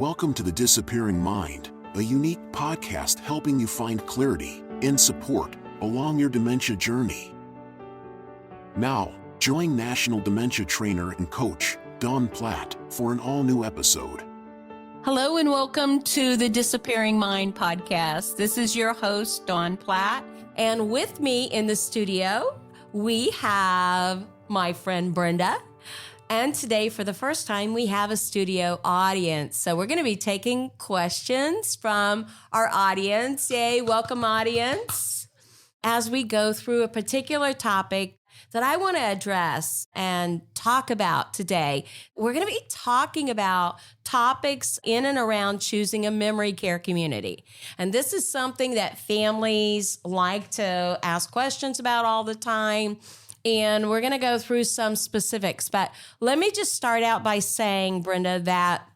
Welcome to The Disappearing Mind, a unique podcast helping you find clarity and support along your dementia journey. Now, join National Dementia Trainer and Coach Dawn Platt for an all-new episode. Hello and welcome to the Disappearing Mind podcast. This is your host, Dawn Platt, and with me in the studio, we have my friend Brenda. And today, for the first time, we have a studio audience. So we're going to be taking questions from our audience. Yay, welcome audience. As we go through a particular topic that I want to address and talk about today, we're going to be talking about topics in and around choosing a memory care community. And this is something that families like to ask questions about all the time. And we're going to go through some specifics. But let me just start out by saying, Brenda, that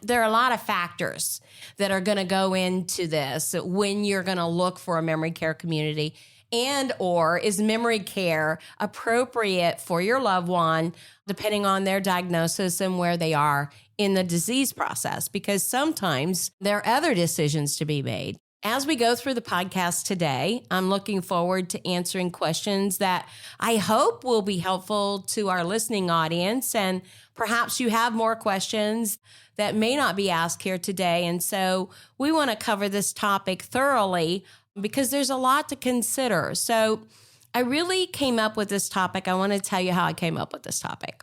there are a lot of factors that are going to go into this when you're going to look for a memory care community. And or is memory care appropriate for your loved one, depending on their diagnosis and where they are in the disease process? Because sometimes there are other decisions to be made. As we go through the podcast today, I'm looking forward to answering questions that I hope will be helpful to our listening audience. And perhaps you have more questions that may not be asked here today. And so we want to cover this topic thoroughly because there's a lot to consider. So I really came up with this topic. I want to tell you how I came up with this topic.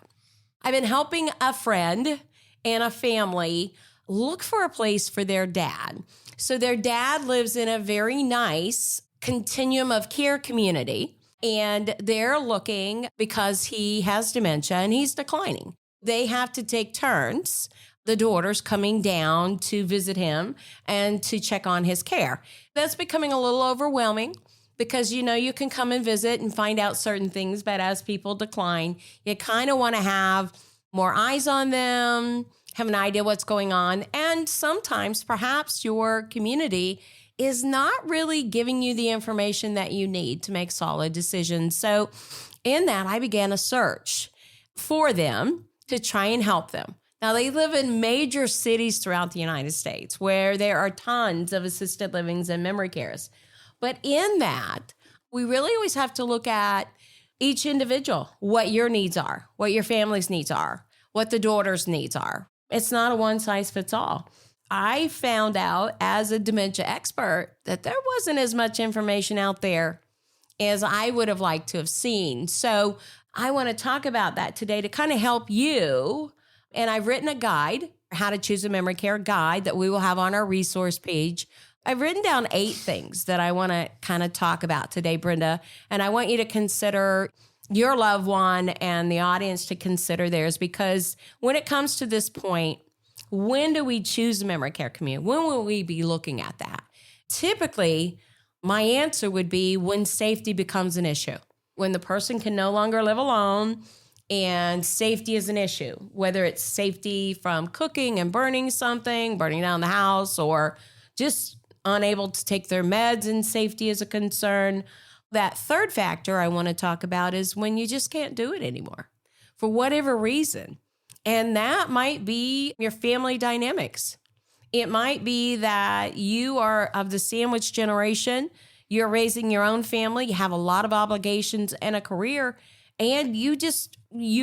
I've been helping a friend and a family look for a place for their dad. So their dad lives in a very nice continuum of care community, and they're looking because he has dementia and he's declining. They have to take turns, the daughter's coming down to visit him and to check on his care. That's becoming a little overwhelming because, you can come and visit and find out certain things, but as people decline, you kind of want to have more eyes on them, have an idea what's going on. And sometimes perhaps your community is not really giving you the information that you need to make solid decisions. So in that, I began a search for them to try and help them. Now, they live in major cities throughout the United States where there are tons of assisted livings and memory cares. But in that, we really always have to look at each individual, what your needs are, what your family's needs are, what the daughter's needs are. It's not a one size fits all. I found out as a dementia expert that there wasn't as much information out there as I would have liked to have seen. So I want to talk about that today to kind of help you. And I've written a guide, how to choose a memory care guide, that we will have on our resource page. I've written down 8 things that I want to kind of talk about today, Brenda. And I want you to consider your loved one and the audience to consider theirs, because when it comes to this point, when do we choose a memory care community? When will we be looking at that? Typically, my answer would be when safety becomes an issue, when the person can no longer live alone and safety is an issue, whether it's safety from cooking and burning something, burning down the house, or just unable to take their meds and safety is a concern. That third factor I want to talk about is when you just can't do it anymore for whatever reason. And that might be your family dynamics. It might be that you are of the sandwich generation. You're raising your own family. You have a lot of obligations and a career, and you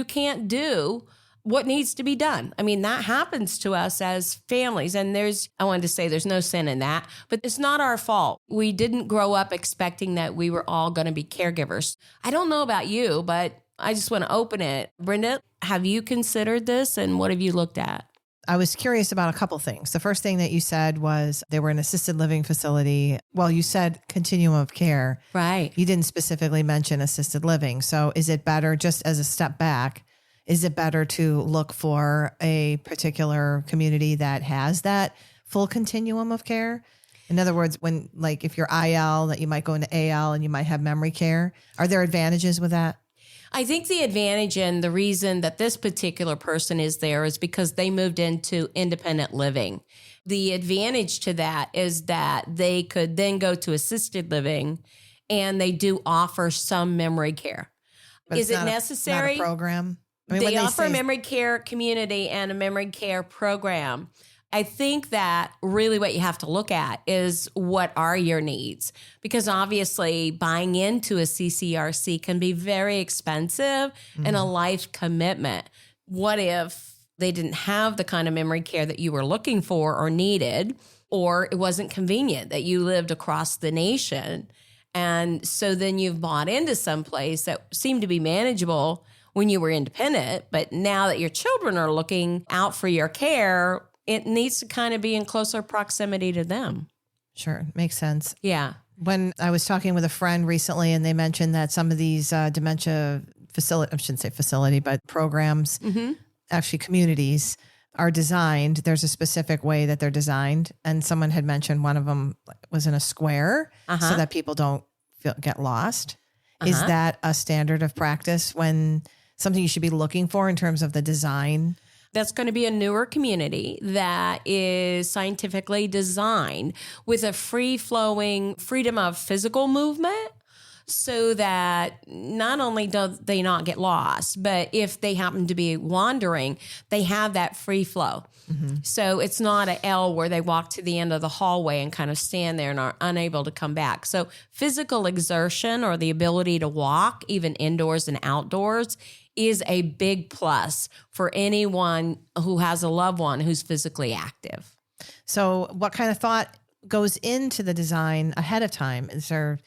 can't do what needs to be done. I mean, that happens to us as families. And I wanted to say there's no sin in that, but it's not our fault. We didn't grow up expecting that we were all going to be caregivers. I don't know about you, but I just want to open it. Brenda, have you considered this, and what have you looked at? I was curious about a couple things. The first thing that you said was they were an assisted living facility. Well, you said continuum of care. Right. You didn't specifically mention assisted living. So is it better, just as a step back, is it better to look for a particular community that has that full continuum of care? In other words, if you're IL, that you might go into AL and you might have memory care. Are there advantages with that? I think the advantage and the reason that this particular person is there is because they moved into independent living. The advantage to that is that they could then go to assisted living, and they do offer some memory care. But is it necessary? Not a program? They offer a memory care community and a memory care program. I think that really what you have to look at is what are your needs? Because obviously buying into a CCRC can be very expensive and a life commitment. What if they didn't have the kind of memory care that you were looking for or needed, or it wasn't convenient that you lived across the nation? And so then you've bought into some place that seemed to be manageable when you were independent, but now that your children are looking out for your care, it needs to kind of be in closer proximity to them. Sure. Makes sense. Yeah. When I was talking with a friend recently and they mentioned that some of these dementia facility, I shouldn't say facility, but programs, actually communities are designed. There's a specific way that they're designed. And someone had mentioned one of them was in a square so that people don't get lost. Is that a standard of practice when something you should be looking for in terms of the design? That's going to be a newer community that is scientifically designed with a free-flowing freedom of physical movement so that not only do they not get lost, but if they happen to be wandering, they have that free flow. So it's not an L where they walk to the end of the hallway and kind of stand there and are unable to come back. So physical exertion or the ability to walk, even indoors and outdoors, is a big plus for anyone who has a loved one who's physically active. So what kind of thought goes into the design ahead of time? Is there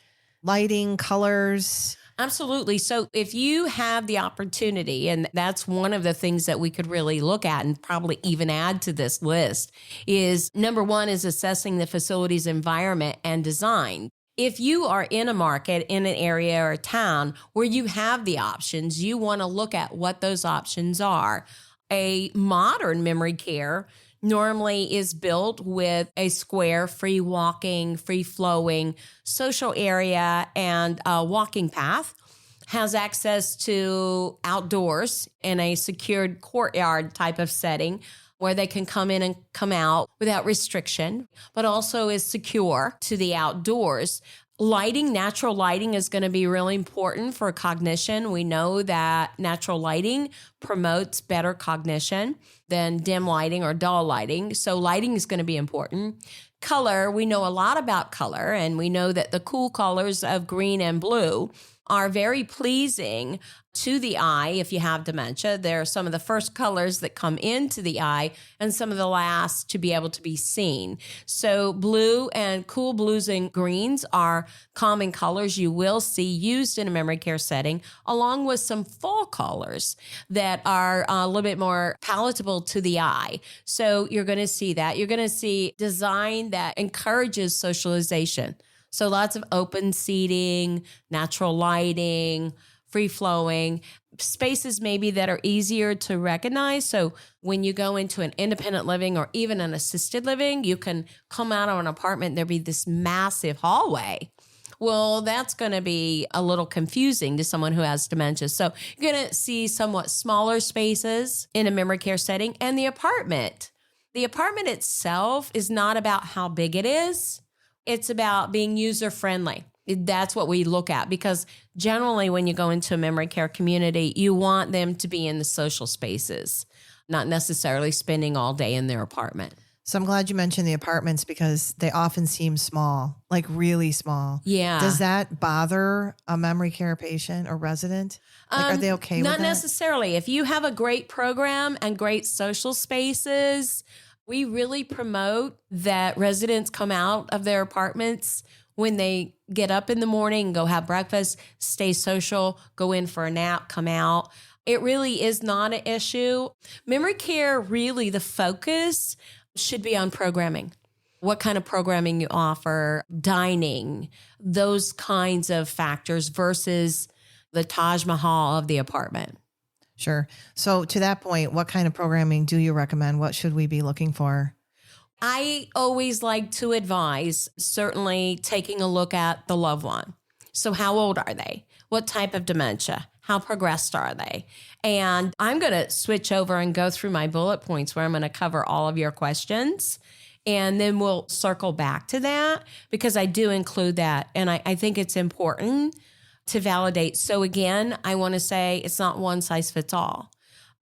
lighting, colors? Absolutely. So if you have the opportunity, and that's one of the things that we could really look at and probably even add to this list, is number one is assessing the facility's environment and design. If you are in a market, in an area or a town where you have the options, you want to look at what those options are. A modern memory care normally is built with a square, free walking, free flowing social area and a walking path, has access to outdoors in a secured courtyard type of setting where they can come in and come out without restriction, but also is secure to the outdoors. Lighting, natural lighting is going to be really important for cognition. We know that natural lighting promotes better cognition than dim lighting or dull lighting. So lighting is going to be important. Color, we know a lot about color, and we know that the cool colors of green and blue are very pleasing to the eye if you have dementia. They're some of the first colors that come into the eye and some of the last to be able to be seen. So blue and cool blues and greens are common colors you will see used in a memory care setting, along with some fall colors that are a little bit more palatable to the eye. So you're going to see that. You're going to see design that encourages socialization. So lots of open seating, natural lighting, free-flowing, spaces maybe that are easier to recognize. So when you go into an independent living or even an assisted living, you can come out of an apartment, there'll be this massive hallway. Well, that's going to be a little confusing to someone who has dementia. So you're going to see somewhat smaller spaces in a memory care setting. And the apartment itself is not about how big it is. It's about being user-friendly. That's what we look at, because generally when you go into a memory care community, you want them to be in the social spaces, not necessarily spending all day in their apartment. So I'm glad you mentioned the apartments because they often seem small, like really small. Yeah. Does that bother a memory care patient or resident? Like, are they okay with that? Not necessarily. If you have a great program and great social spaces, we really promote that residents come out of their apartments when they get up in the morning, go have breakfast, stay social, go in for a nap, come out. It really is not an issue. Memory care, really, the focus should be on programming. What kind of programming you offer, dining, those kinds of factors versus the Taj Mahal of the apartment. Sure. So to that point, what kind of programming do you recommend? What should we be looking for? I always like to advise certainly taking a look at the loved one. So how old are they? What type of dementia? How progressed are they? And I'm going to switch over and go through my bullet points where I'm going to cover all of your questions. And then we'll circle back to that because I do include that. And I think it's important to validate. So again, I want to say it's not one size fits all.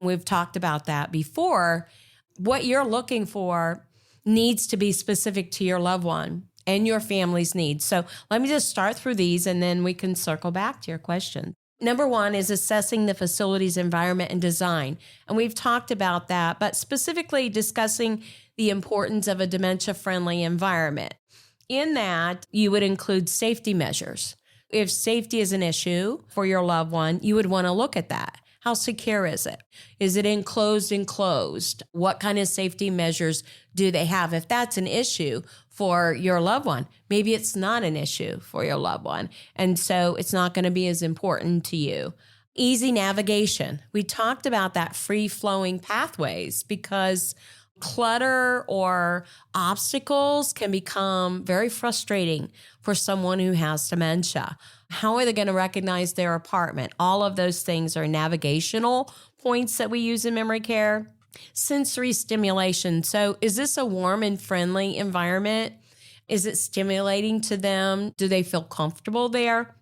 We've talked about that before. What you're looking for needs to be specific to your loved one and your family's needs. So let me just start through these and then we can circle back to your question. Number one is assessing the facility's environment and design. And we've talked about that, but specifically discussing the importance of a dementia-friendly environment. In that, you would include safety measures. If safety is an issue for your loved one, you would want to look at that. How secure is it? Is it enclosed? What kind of safety measures do they have? If that's an issue for your loved one, maybe it's not an issue for your loved one. And so it's not going to be as important to you. Easy navigation. We talked about that free-flowing pathways because clutter or obstacles can become very frustrating for someone who has dementia. How are they going to recognize their apartment? All of those things are navigational points that we use in memory care. Sensory stimulation. So is this a warm and friendly environment? Is it stimulating to them? Do they feel comfortable there?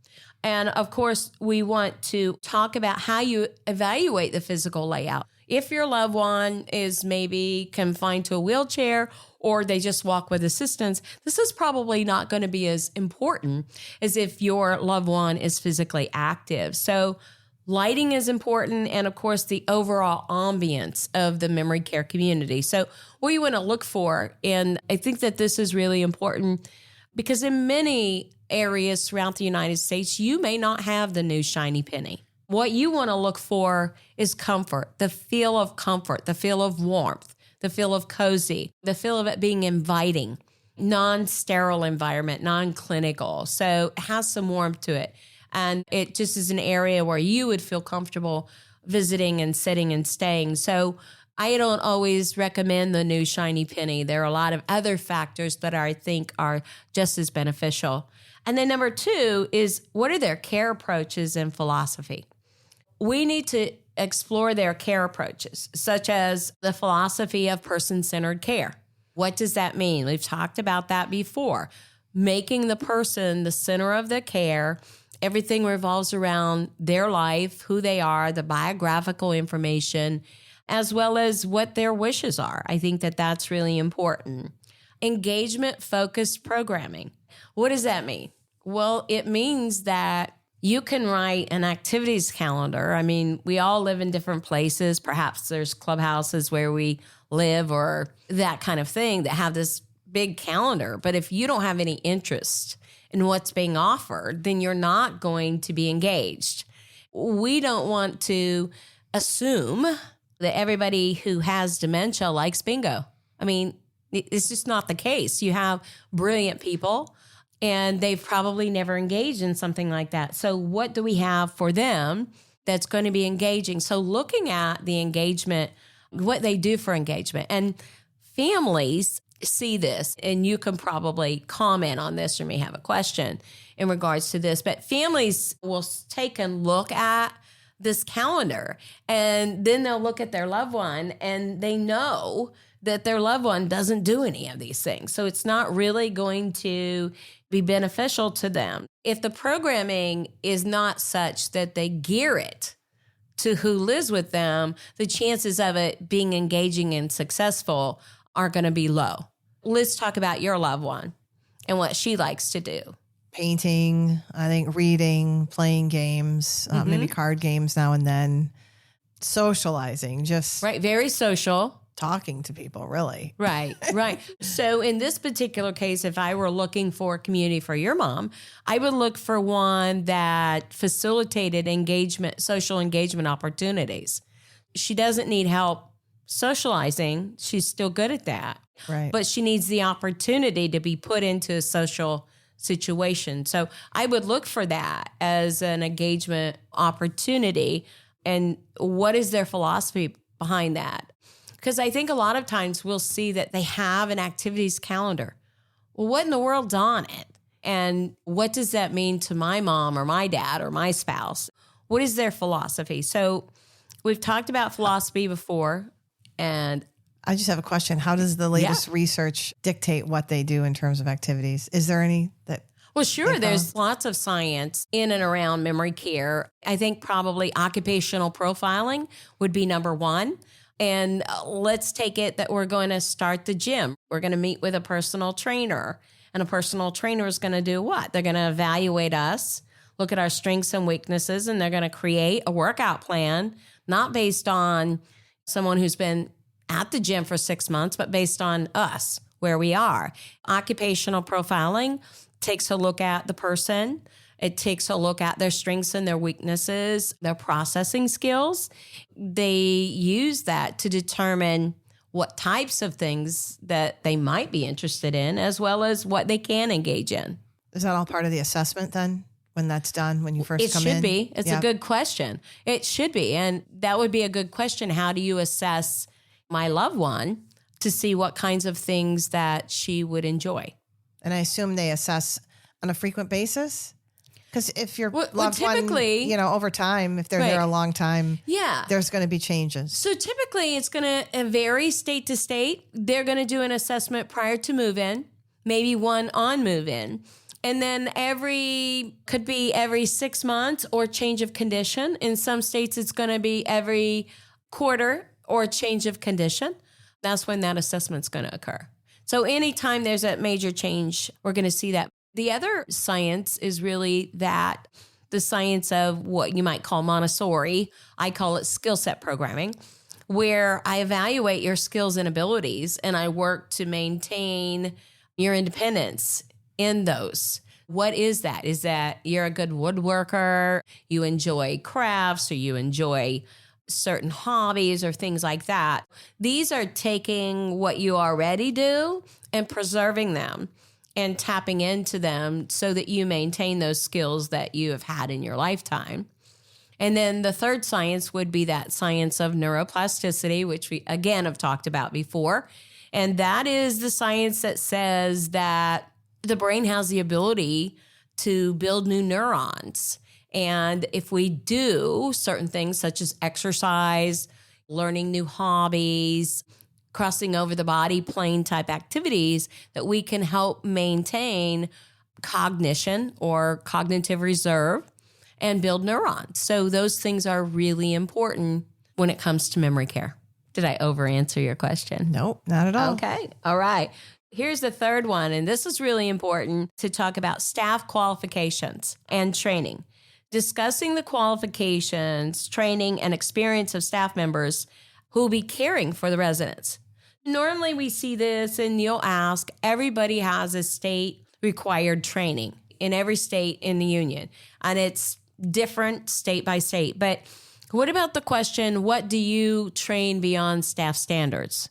And of course, we want to talk about how you evaluate the physical layout. If your loved one is maybe confined to a wheelchair or they just walk with assistance, this is probably not going to be as important as if your loved one is physically active. So lighting is important, and of course, the overall ambience of the memory care community. So what you want to look for, and I think that this is really important because in many areas throughout the United States, you may not have the new shiny penny. What you want to look for is comfort, the feel of comfort, the feel of warmth, the feel of cozy, the feel of it being inviting, non-sterile environment, non-clinical. So it has some warmth to it. And it just is an area where you would feel comfortable visiting and sitting and staying. So I don't always recommend the new shiny penny. There are a lot of other factors that I think are just as beneficial. And then number two is, what are their care approaches and philosophy? We need to explore their care approaches, such as the philosophy of person-centered care. What does that mean? We've talked about that before. Making the person the center of the care. Everything revolves around their life, who they are, the biographical information, as well as what their wishes are. I think that that's really important. Engagement-focused programming. What does that mean? Well, it means that you can write an activities calendar. I mean, we all live in different places. Perhaps there's clubhouses where we live or that kind of thing that have this big calendar. But if you don't have any interest in what's being offered, then you're not going to be engaged. We don't want to assume that everybody who has dementia likes bingo. I mean, it's just not the case. You have brilliant people and they've probably never engaged in something like that. So what do we have for them that's going to be engaging? So looking at the engagement, what they do for engagement. And families see this, and you can probably comment on this or may have a question in regards to this, but families will take a look at this calendar and then they'll look at their loved one and they know that their loved one doesn't do any of these things. So it's not really going to be beneficial to them. If the programming is not such that they gear it to who lives with them, the chances of it being engaging and successful are going to be low. Let's talk about your loved one and what she likes to do. Painting, I think reading, playing games, maybe card games now and then, socializing, just right, very social. Talking to people, really. Right. So in this particular case, if I were looking for a community for your mom, I would look for one that facilitated engagement, social engagement opportunities. She doesn't need help socializing. She's still good at that. Right. But she needs the opportunity to be put into a social situation. So I would look for that as an engagement opportunity. And what is their philosophy behind that? Because I think a lot of times we'll see that they have an activities calendar. Well, what in the world's on it? And what does that mean to my mom or my dad or my spouse? What is their philosophy? So we've talked about philosophy before. And I just have a question. How does the latest research dictate what they do in terms of activities? Is there any that... Well, sure. There's lots of science in and around memory care. I think probably occupational profiling would be number one. And let's take it that we're going to start the gym. We're going to meet with a personal trainer. And a personal trainer is going to do what? They're going to evaluate us, look at our strengths and weaknesses, and they're going to create a workout plan, not based on someone who's been at the gym for 6 months, but based on us, where we are. Occupational profiling takes a look at the person. It takes a look at their strengths and their weaknesses, their processing skills. They use that to determine what types of things that they might be interested in, as well as what they can engage in. Is that all part of the assessment then, when that's done, when you first come in? It should be. It's a good question. It should be. And that would be a good question. How do you assess my loved one to see what kinds of things that she would enjoy? And I assume they assess on a frequent basis? Because if your loved typically, one, over time, if they're there a long time, there's going to be changes. So typically it's going to vary state to state. They're going to do an assessment prior to move-in, maybe one on move-in. And then could be every 6 months or change of condition. In some states, it's going to be every quarter or change of condition. That's when that assessment's going to occur. So anytime there's a major change, we're going to see that. The other science is really the science of what you might call Montessori. I call it skill set programming, where I evaluate your skills and abilities and I work to maintain your independence in those. What is that? Is that you're a good woodworker, you enjoy crafts, or you enjoy certain hobbies or things like that? These are taking what you already do and preserving them and tapping into them so that you maintain those skills that you have had in your lifetime. And then the third science would be that science of neuroplasticity, which we, again, have talked about before. And that is the science that says that the brain has the ability to build new neurons. And if we do certain things such as exercise, learning new hobbies, crossing over the body plane type activities, that we can help maintain cognition or cognitive reserve and build neurons. So those things are really important when it comes to memory care. Did I over answer your question? Nope, not at all. Okay. All right. Here's the third one, and this is really important to talk about staff qualifications and training. Discussing the qualifications, training, and experience of staff members who will be caring for the residents. Normally we see this and you'll ask, everybody has a state required training in every state in the union, and it's different state by state. But what about the question, what do you train beyond staff standards?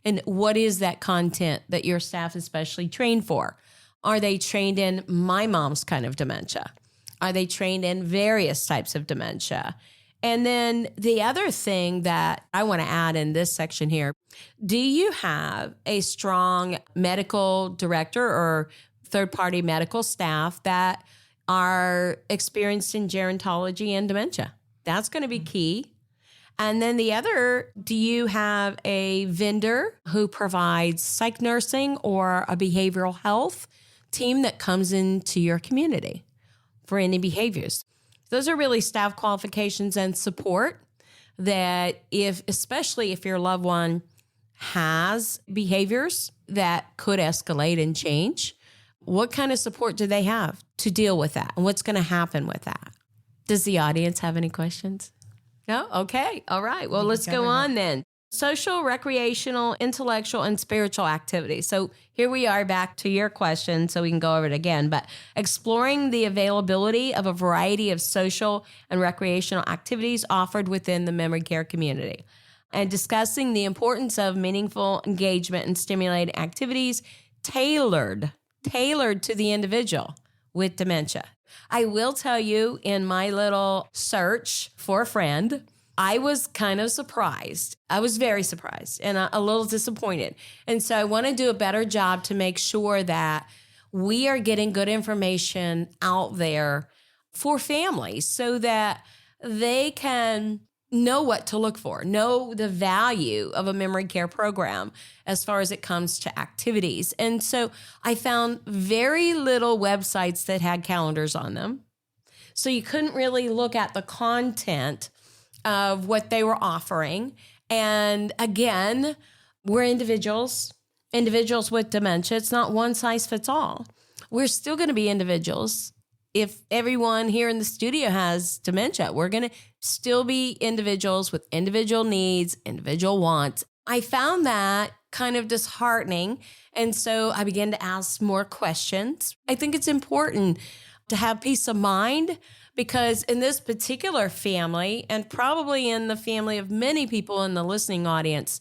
And what is that content that your staff is specially trained for? Are they trained in my mom's kind of dementia? Are they trained in various types of dementia? And then the other thing that I want to add in this section here, do you have a strong medical director or third-party medical staff that are experienced in gerontology and dementia? That's going to be key. And then the other, do you have a vendor who provides psych nursing or a behavioral health team that comes into your community for any behaviors? Those are really staff qualifications and support that especially if your loved one has behaviors that could escalate and change, what kind of support do they have to deal with that? And what's going to happen with that? Does the audience have any questions? No? Okay. All right. Well, let's go on then. Social, recreational, intellectual, and spiritual activities. So here we are back to your question, so we can go over it again. But exploring the availability of a variety of social and recreational activities offered within the memory care community. And discussing the importance of meaningful engagement and stimulating activities tailored to the individual with dementia. I will tell you, in my little search for a friend, I was kind of surprised. I was very surprised and a little disappointed. And so I want to do a better job to make sure that we are getting good information out there for families so that they can know what to look for, know the value of a memory care program as far as it comes to activities. And so I found very little websites that had calendars on them. So you couldn't really look at the content of what they were offering. And again, we're individuals with dementia. It's not one size fits all. We're still going to be individuals. If everyone here in the studio has dementia, we're going to still be individuals with individual needs, individual wants. I found that kind of disheartening. And so I began to ask more questions. I think it's important to have peace of mind because in this particular family, and probably in the family of many people in the listening audience,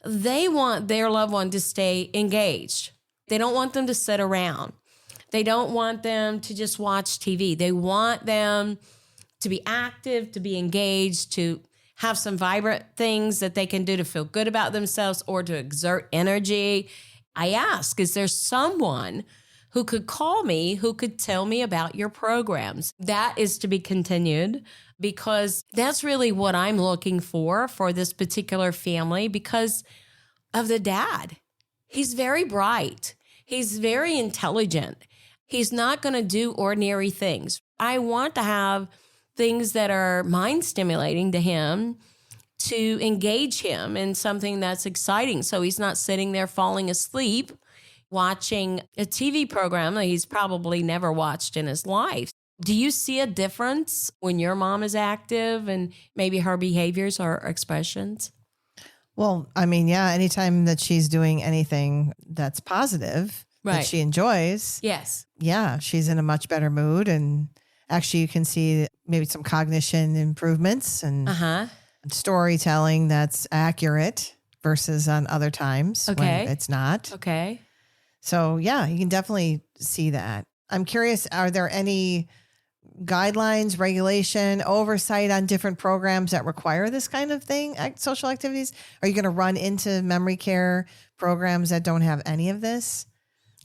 they want their loved one to stay engaged. They don't want them to sit around. They don't want them to just watch TV. They want them to be active, to be engaged, to have some vibrant things that they can do to feel good about themselves or to exert energy. I ask, is there someone who could call me, who could tell me about your programs? That is to be continued because that's really what I'm looking for this particular family because of the dad. He's very bright. He's very intelligent. He's not going to do ordinary things. I want to have things that are mind stimulating to him to engage him in something that's exciting. So he's not sitting there falling asleep watching a TV program that he's probably never watched in his life. Do you see a difference when your mom is active and maybe her behaviors or expressions? Well, I mean, yeah, anytime that she's doing anything that's positive, that she enjoys. Yes. Yeah, she's in a much better mood. And actually, you can see maybe some cognition improvements and storytelling that's accurate versus on other times when it's not. Okay. So, yeah, you can definitely see that. I'm curious, are there any guidelines, regulation, oversight on different programs that require this kind of thing, social activities? Are you going to run into memory care programs that don't have any of this?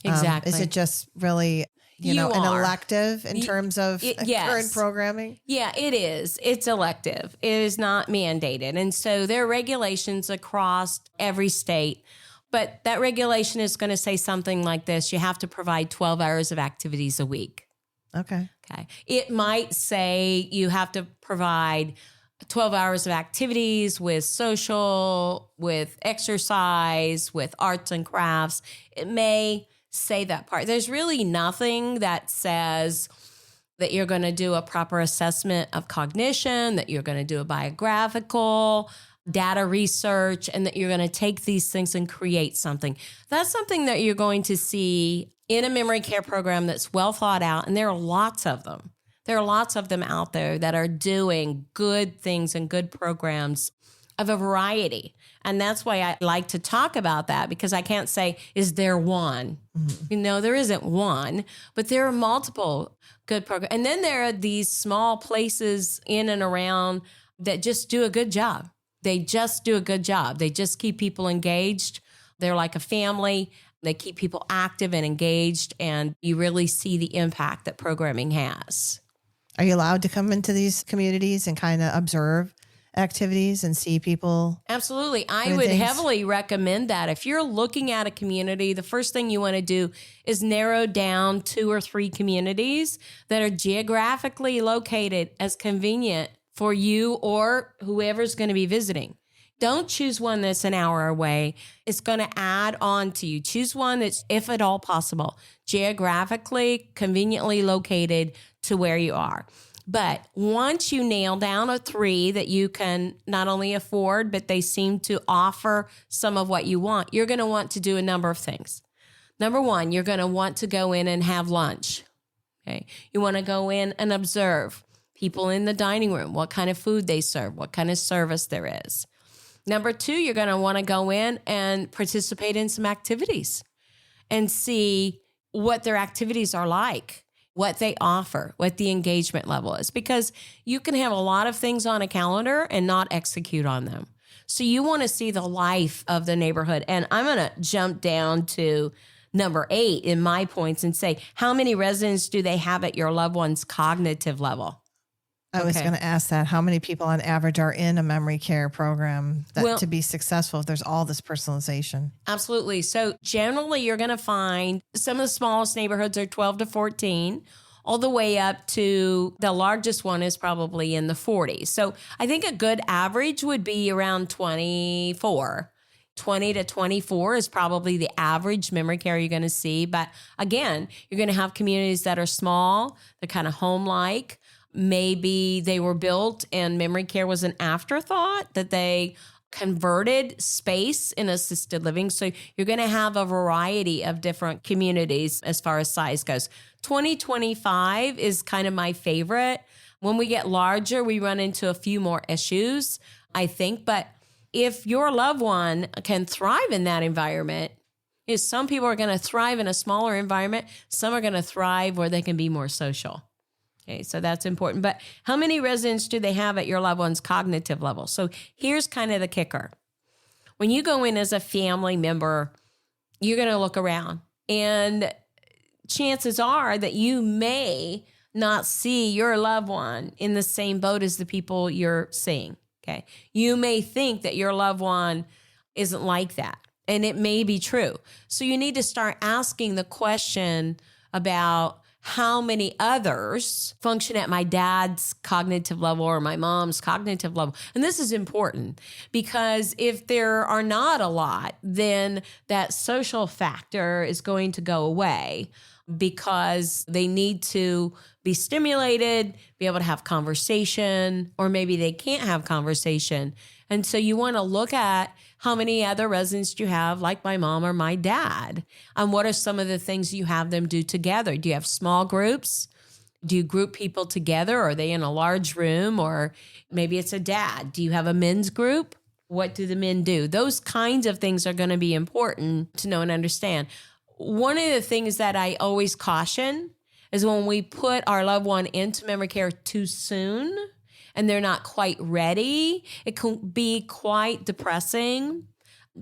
Exactly. Is it just really, an elective in terms of current programming? Yeah, it is. It's elective. It is not mandated. And so there are regulations across every state. But that regulation is going to say something like this. You have to provide 12 hours of activities a week. Okay. It might say you have to provide 12 hours of activities with social, with exercise, with arts and crafts. It may say that part. There's really nothing that says that you're going to do a proper assessment of cognition, that you're going to do a biographical data research, and that you're going to take these things and create something. That's something that you're going to see in a memory care program that's well thought out, and there are lots of them. There are lots of them out there that are doing good things and good programs of a variety. And that's why I like to talk about that, because I can't say, is there one? Mm-hmm. There isn't one, but there are multiple good programs. And then there are these small places in and around that just do a good job. They just do a good job. They just keep people engaged. They're like a family. They keep people active and engaged, and you really see the impact that programming has. Are you allowed to come into these communities and kind of observe activities and see people? Absolutely. I would heavily recommend that. If you're looking at a community, the first thing you want to do is narrow down 2 or 3 communities that are geographically located as convenient for you or whoever's going to be visiting. Don't choose one that's an hour away. It's going to add on to you. Choose one that's, if at all possible, geographically, conveniently located to where you are. But once you nail down a 3 that you can not only afford, but they seem to offer some of what you want, you're going to want to do a number of things. Number 1, you're going to want to go in and have lunch. Okay. You want to go in and observe people in the dining room, what kind of food they serve, what kind of service there is. Number 2, you're going to want to go in and participate in some activities and see what their activities are like, what they offer, what the engagement level is, because you can have a lot of things on a calendar and not execute on them. So you want to see the life of the neighborhood. And I'm going to jump down to number 8 in my points and say, how many residents do they have at your loved one's cognitive level? I was going to ask that. How many people on average are in a memory care program to be successful if there's all this personalization? Absolutely. So generally, you're going to find some of the smallest neighborhoods are 12 to 14. all the way up to the largest one is probably in the 40s. So I think a good average would be around 24. 20 to 24 is probably the average memory care you're going to see. But again, you're going to have communities that are small, they're kind of home-like. Maybe they were built and memory care was an afterthought, that they converted space in assisted living. So you're going to have a variety of different communities as far as size goes. 2025 is kind of my favorite. When we get larger, we run into a few more issues, I think. But if your loved one can thrive in that environment, is some people are going to thrive in a smaller environment. Some are going to thrive where they can be more social. Okay, so that's important. But how many residents do they have at your loved one's cognitive level? So here's kind of the kicker. When you go in as a family member, you're going to look around. And chances are that you may not see your loved one in the same boat as the people you're seeing. Okay. You may think that your loved one isn't like that, and it may be true. So you need to start asking the question about how many others function at my dad's cognitive level or my mom's cognitive level. And this is important because if there are not a lot, then that social factor is going to go away because they need to be stimulated, be able to have conversation, or maybe they can't have conversation. And so you want to look at how many other residents do you have, like my mom or my dad, and what are some of the things you have them do together? Do you have small groups? Do you group people together? Are they in a large room? Or maybe it's a dad. Do you have a men's group? What do the men do? Those kinds of things are going to be important to know and understand. One of the things that I always caution is when we put our loved one into memory care too soon and they're not quite ready, it can be quite depressing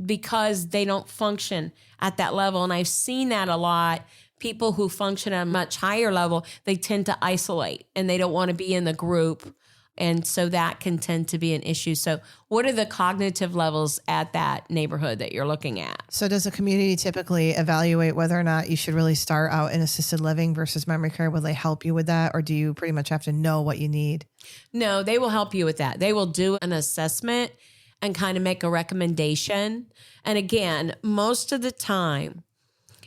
because they don't function at that level. And I've seen that a lot. People who function at a much higher level, they tend to isolate and they don't want to be in the group. And so that can tend to be an issue. So what are the cognitive levels at that neighborhood that you're looking at? So does a community typically evaluate whether or not you should really start out in assisted living versus memory care? Will they help you with that? Or do you pretty much have to know what you need? No, they will help you with that. They will do an assessment and kind of make a recommendation. And again, most of the time,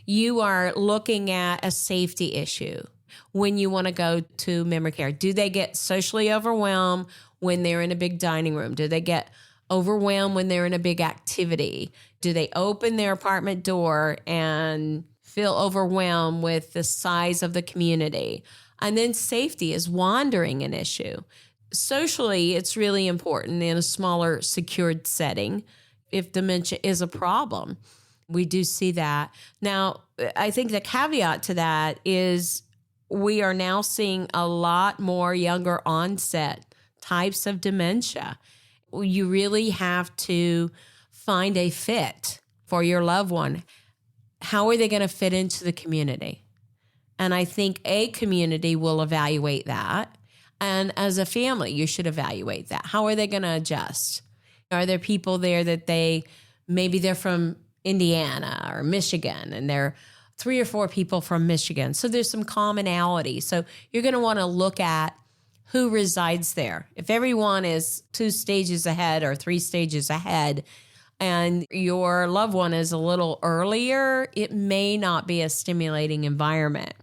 you are looking at a safety issue when you want to go to memory care. Do they get socially overwhelmed when they're in a big dining room? Do they get overwhelmed when they're in a big activity? Do they open their apartment door and feel overwhelmed with the size of the community? And then safety, is wandering an issue? Socially, it's really important in a smaller secured setting if dementia is a problem. We do see that. Now, I think the caveat to that is we are now seeing a lot more younger onset types of dementia. You really have to find a fit for your loved one. How are they going to fit into the community? And I think a community will evaluate that. And as a family, you should evaluate that. How are they going to adjust? Are there people there that maybe they're from Indiana or Michigan, and they're 3 or 4 people from Michigan. So there's some commonality. So you're going to want to look at who resides there. If everyone is 2 stages ahead or 3 stages ahead, and your loved one is a little earlier, it may not be a stimulating environment.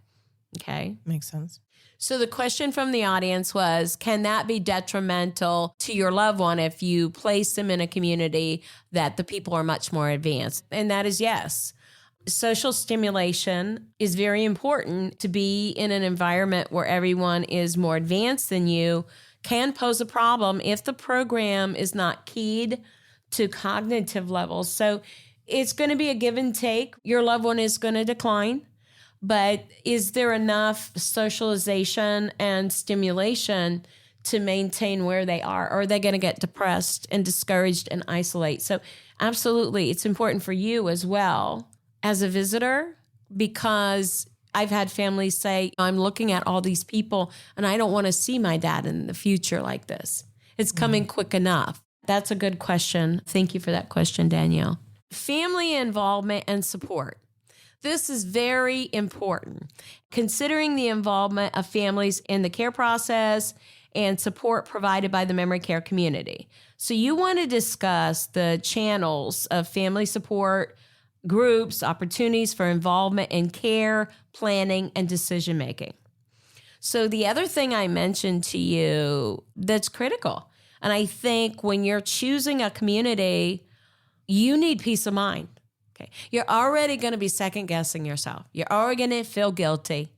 Okay? Makes sense. So the question from the audience was, can that be detrimental to your loved one if you place them in a community that the people are much more advanced? And that is yes. Social stimulation is very important. To be in an environment where everyone is more advanced than you can pose a problem if the program is not keyed to cognitive levels. So it's going to be a give and take. Your loved one is going to decline. But is there enough socialization and stimulation to maintain where they are? Or are they going to get depressed and discouraged and isolate? So absolutely, it's important for you as well as a visitor, because I've had families say, I'm looking at all these people and I don't want to see my dad in the future like this. It's coming quick enough. That's a good question. Thank you for that question, Danielle. Family involvement and support. This is very important. Considering the involvement of families in the care process and support provided by the memory care community. So you want to discuss the channels of family support, groups, opportunities for involvement in care, planning, and decision making. So the other thing I mentioned to you that's critical, and I think when you're choosing a community, you need peace of mind. Okay. You're already going to be second guessing yourself. You're already going to feel guilty.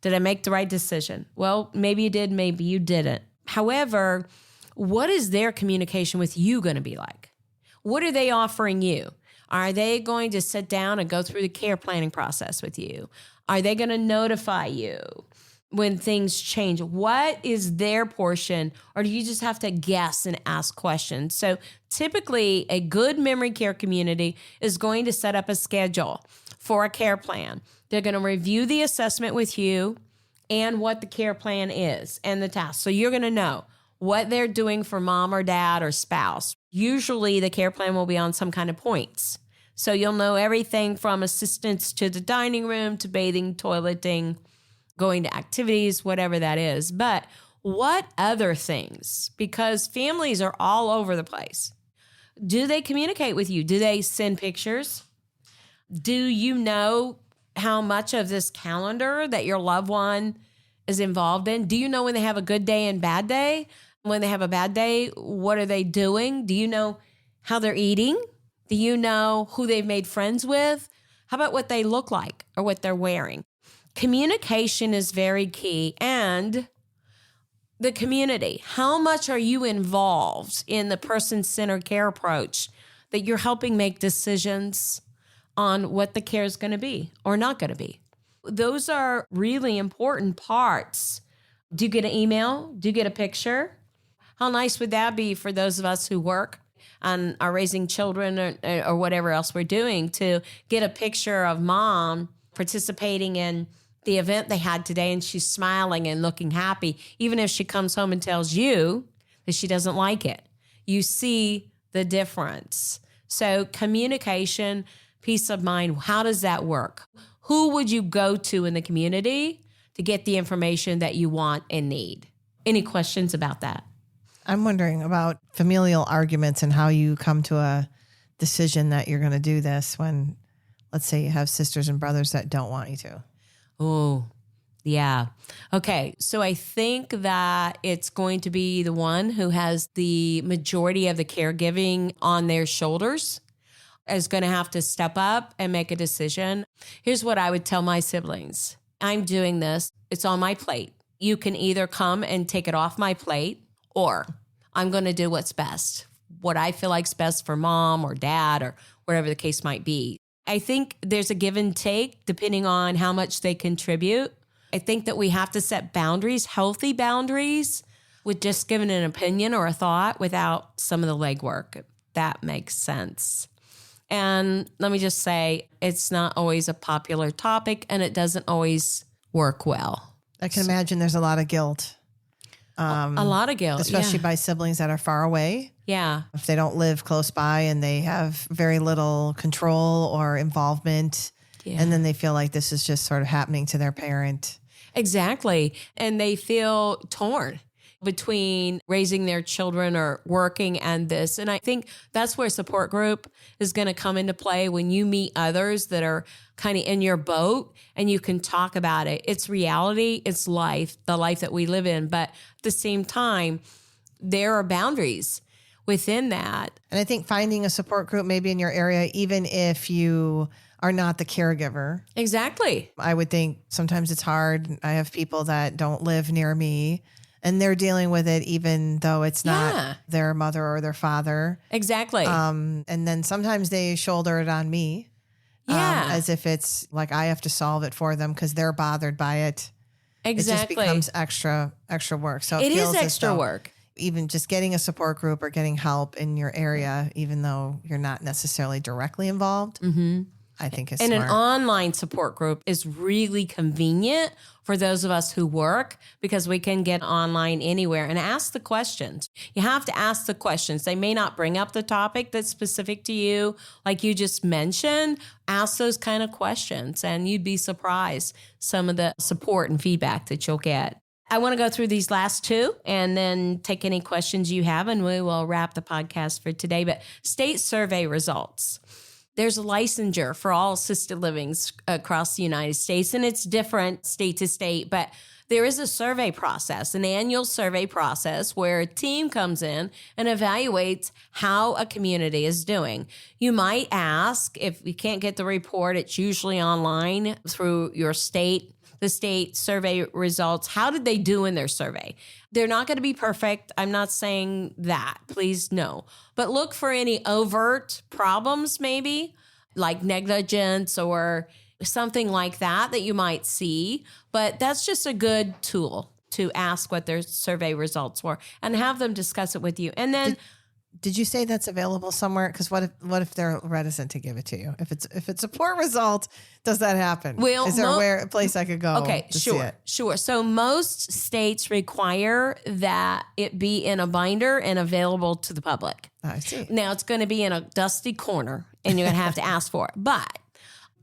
Did I make the right decision? Well, maybe you did, maybe you didn't. However, what is their communication with you going to be like? What are they offering you? Are they going to sit down and go through the care planning process with you? Are they going to notify you when things change? What is their portion? Or do you just have to guess and ask questions? So typically, a good memory care community is going to set up a schedule for a care plan. They're going to review the assessment with you and what the care plan is and the task. So you're going to know what they're doing for mom or dad or spouse. Usually the care plan will be on some kind of points. So you'll know everything from assistance to the dining room to bathing, toileting, going to activities, whatever that is. But what other things? Because families are all over the place. Do they communicate with you? Do they send pictures? Do you know how much of this calendar that your loved one is involved in? Do you know when they have a good day and bad day? When they have a bad day, what are they doing? Do you know how they're eating? Do you know who they've made friends with? How about what they look like or what they're wearing? Communication is very key. And the community, how much are you involved in the person-centered care approach that you're helping make decisions on what the care is going to be or not going to be? Those are really important parts. Do you get an email? Do you get a picture? How nice would that be for those of us who work and are raising children or whatever else we're doing to get a picture of mom participating in the event they had today and she's smiling and looking happy, even if she comes home and tells you that she doesn't like it. You see the difference. So communication, peace of mind, how does that work? Who would you go to in the community to get the information that you want and need? Any questions about that? I'm wondering about familial arguments and how you come to a decision that you're going to do this when, let's say, you have sisters and brothers that don't want you to. Oh, yeah. Okay. So I think that it's going to be the one who has the majority of the caregiving on their shoulders is going to have to step up and make a decision. Here's what I would tell my siblings. I'm doing this. It's on my plate. You can either come and take it off my plate, or I'm going to do what's best, what I feel like's best for mom or dad or whatever the case might be. I think there's a give and take depending on how much they contribute. I think that we have to set boundaries, healthy boundaries, with just giving an opinion or a thought without some of the legwork. If that makes sense. And let me just say, it's not always a popular topic and it doesn't always work well. I can imagine there's a lot of guilt. A lot of guilt. Especially by siblings that are far away. Yeah. If they don't live close by and they have very little control or involvement, and then they feel like this is just sort of happening to their parent. Exactly. And they feel torn between raising their children or working and this. And I think that's where support group is going to come into play when you meet others that are kind of in your boat and you can talk about it. It's reality, it's life, the life that we live in. But at the same time, there are boundaries within that. And I think finding a support group maybe in your area, even if you are not the caregiver. Exactly. I would think sometimes it's hard. I have people that don't live near me and they're dealing with it even though it's not their mother or their father. Exactly. And then sometimes they shoulder it on me. As if it's like I have to solve it for them because they're bothered by it. Exactly. It just becomes extra work. So it feels is extra work. Even just getting a support group or getting help in your area, even though you're not necessarily directly involved. Mm-hmm. I think is and smart. an online support group is really convenient for those of us who work because we can get online anywhere and ask the questions. You have to ask the questions. They may not bring up the topic that's specific to you, like you just mentioned. Ask those kind of questions and you'd be surprised some of the support and feedback that you'll get. I want to go through these last two and then take any questions you have, and we will wrap the podcast for today. But state survey results. There's a licensure for all assisted livings across the United States, and it's different state to state, but there is a survey process, an annual survey process where a team comes in and evaluates how a community is doing. You might ask, if you can't get the report, it's usually online through your state, the state survey results. How did they do in their survey? They're not going to be perfect. I'm not saying that. Please no. But look for any overt problems, maybe like negligence or something like that you might see. But that's just a good tool to ask what their survey results were and have them discuss it with you. And then Did you say that's available somewhere? Because what if they're reticent to give it to you? If it's a poor result, does that happen? Well, is there a place I could go? Okay, to see it? sure. So most states require that it be in a binder and available to the public. I see. Now it's going to be in a dusty corner, and you're going to have to ask for it. But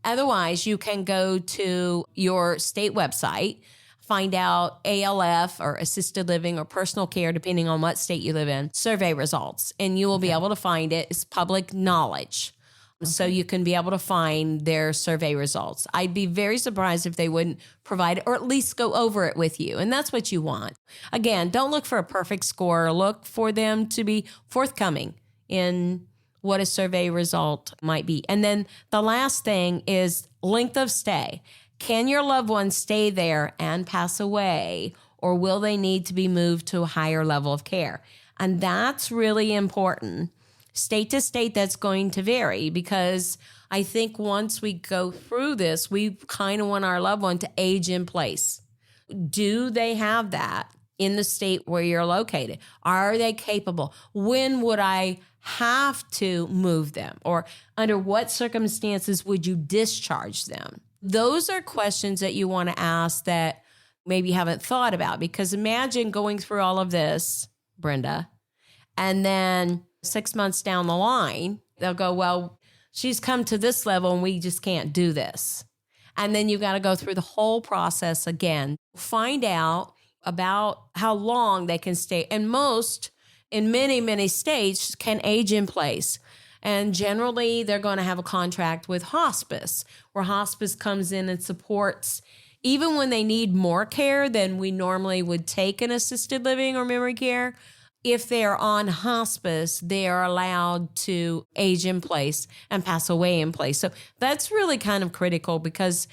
otherwise, you can go to your state website. Find out ALF or assisted living or personal care, depending on what state you live in, survey results. And you will be able to find it. It's public knowledge. So you can be able to find their survey results. I'd be very surprised if they wouldn't provide it or at least go over it with you. And that's what you want. Again, don't look for a perfect score. Look for them to be forthcoming in what a survey result might be. And then the last thing is length of stay. Can your loved one stay there and pass away, or will they need to be moved to a higher level of care? And that's really important. State to state, that's going to vary because I think once we go through this, we kind of want our loved one to age in place. Do they have that in the state where you're located? Are they capable? When would I have to move them? Or under what circumstances would you discharge them? Those are questions that you want to ask that maybe you haven't thought about, because imagine going through all of this, Brenda, and then 6 months down the line, they'll go, well, she's come to this level and we just can't do this. And then you've got to go through the whole process again. Find out about how long they can stay. And most, in many, many states, can age in place. And generally, they're going to have a contract with hospice, where hospice comes in and supports, even when they need more care than we normally would take in assisted living or memory care. If they are on hospice, they are allowed to age in place and pass away in place. So that's really kind of critical, because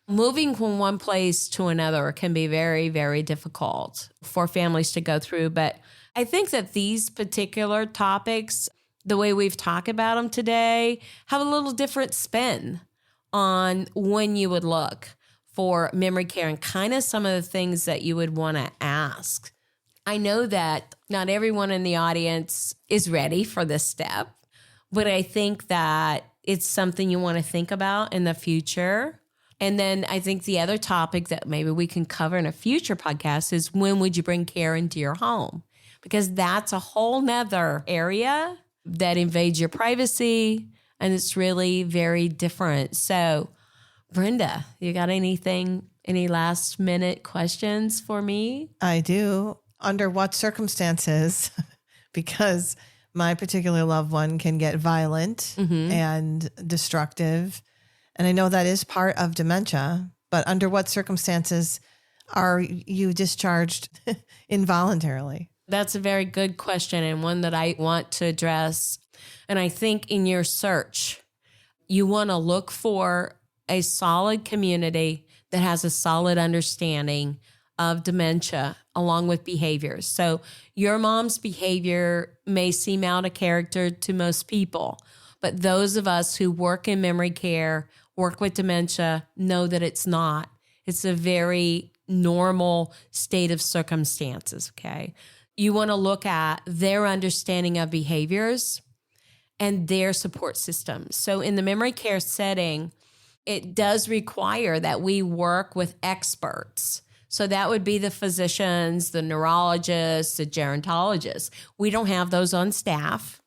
moving from one place to another can be very, very difficult for families to go through. But I think that these particular topics, the way we've talked about them today, have a little different spin on when you would look for memory care and kind of some of the things that you would want to ask. I know that not everyone in the audience is ready for this step, but I think that it's something you want to think about in the future. And then I think the other topic that maybe we can cover in a future podcast is, when would you bring care into your home? Because that's a whole nother area that invades your privacy, and it's really very different. So, Brenda, you got any last minute questions for me? I do. Under what circumstances, because my particular loved one can get violent and destructive, and I know that is part of dementia, but under what circumstances are you discharged involuntarily? That's a very good question, and one that I want to address. And I think in your search, you want to look for a solid community that has a solid understanding of dementia along with behaviors. So your mom's behavior may seem out of character to most people, but those of us who work in memory care, work with dementia, know that it's not. It's a very normal state of circumstances, okay? You want to look at their understanding of behaviors and their support systems. So in the memory care setting, it does require that we work with experts. So that would be the physicians, the neurologists, the gerontologists. We don't have those on staff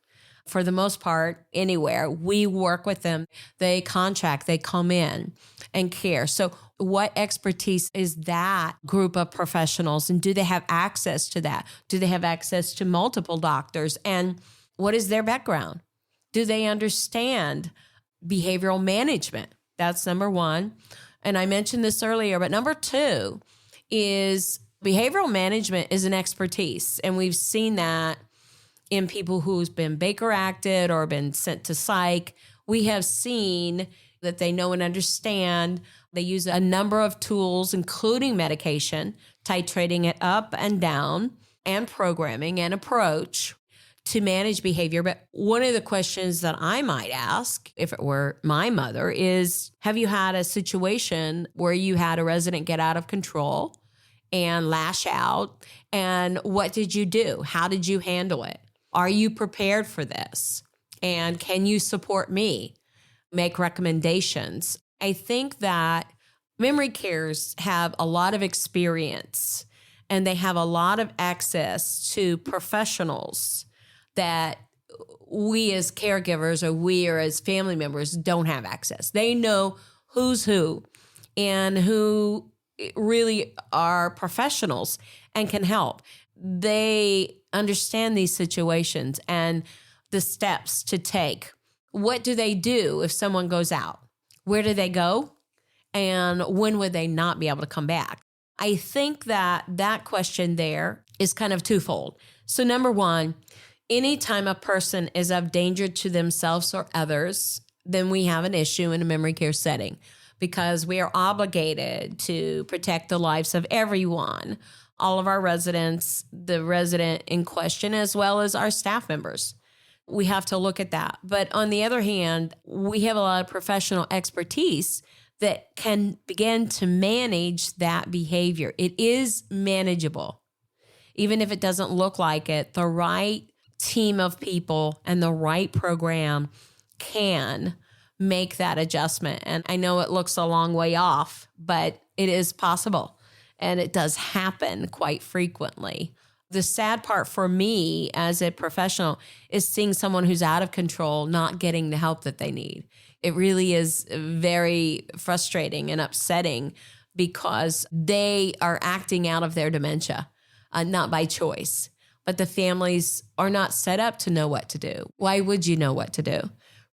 for the most part anywhere. We work with them. They contract, they come in and care. So what expertise is that group of professionals, and do they have access to that? Do they have access to multiple doctors? And what is their background? Do they understand behavioral management? That's number one. And I mentioned this earlier, but number two is behavioral management is an expertise. And we've seen that in people who's been Baker acted or been sent to psych. We have seen that they know and understand. They use a number of tools, including medication, titrating it up and down, and programming and approach to manage behavior. But one of the questions that I might ask, if it were my mother, is, have you had a situation where you had a resident get out of control and lash out? And what did you do? How did you handle it? Are you prepared for this? And can you support me? Make recommendations. I think that memory cares have a lot of experience, and they have a lot of access to professionals that we as caregivers or we or as family members don't have access. They know who's who and who really are professionals and can help. They understand these situations and the steps to take. What do they do if someone goes out? Where do they go? And when would they not be able to come back? I think that that question there is kind of twofold. So number one, anytime a person is of danger to themselves or others, then we have an issue in a memory care setting, because we are obligated to protect the lives of everyone, all of our residents, the resident in question, as well as our staff members. We have to look at that. But on the other hand, we have a lot of professional expertise that can begin to manage that behavior. It is manageable. Even if it doesn't look like it, the right team of people and the right program can make that adjustment. And I know it looks a long way off, but it is possible. And it does happen quite frequently. The sad part for me as a professional is seeing someone who's out of control not getting the help that they need. It really is very frustrating and upsetting, because they are acting out of their dementia, not by choice. But the families are not set up to know what to do. Why would you know what to do?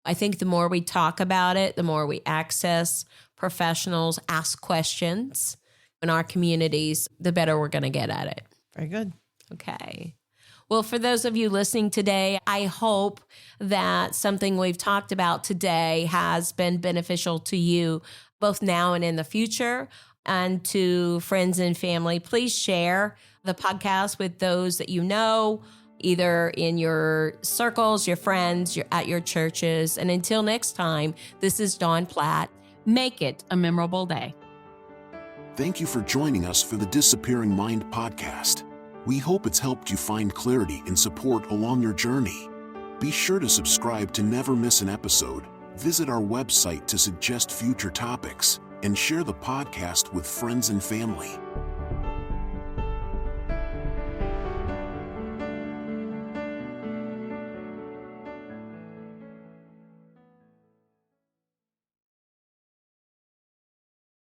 I think the more we talk about it, the more we access professionals, ask questions in our communities, the better we're going to get at it. Very good. Okay. Well, for those of you listening today, I hope that something we've talked about today has been beneficial to you, both now and in the future. And to friends and family, please share the podcast with those that you know, either in your circles, your friends, at your churches. And until next time, this is Dawn Platt. Make it a memorable day. Thank you for joining us for the Disappearing Mind podcast. We hope it's helped you find clarity and support along your journey. Be sure to subscribe to never miss an episode, visit our website to suggest future topics, and share the podcast with friends and family.